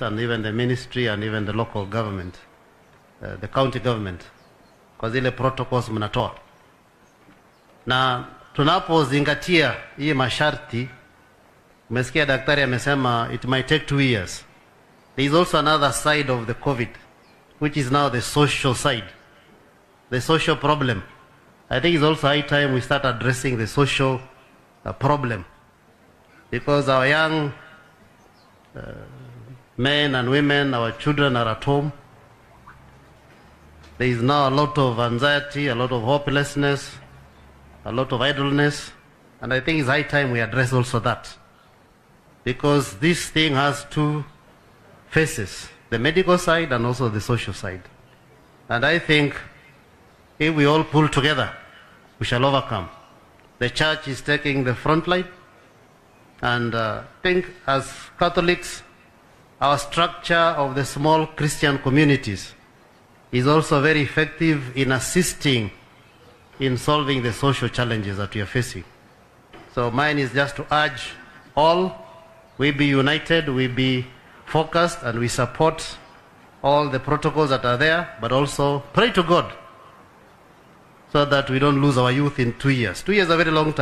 police and even the ministry and even the local government, the county government, kwa zile protocols mnatoa. Na tunapozingatia hii masharti, umesikia daktari amesema it might take 2 years. There is also another side of the COVID, which is now the social side, the social problem. I think it's also high time we start addressing the social problem, because our young men and women, our children are at home. There is now a lot of anxiety, a lot of hopelessness, a lot of idleness, and I think it's high time we address also that, because this thing has two faces, the medical side and also the social side. And I think if we all pull together, we shall overcome. The church is taking the front line, and I think as Catholics, our structure of the small Christian communities is also very effective in assisting in solving the social challenges that we are facing. So mine is just to urge all, we be united, we be focused, and we support all the protocols that are there, but also pray to God so that we don't lose our youth in 2 years. 2 years is a very long time.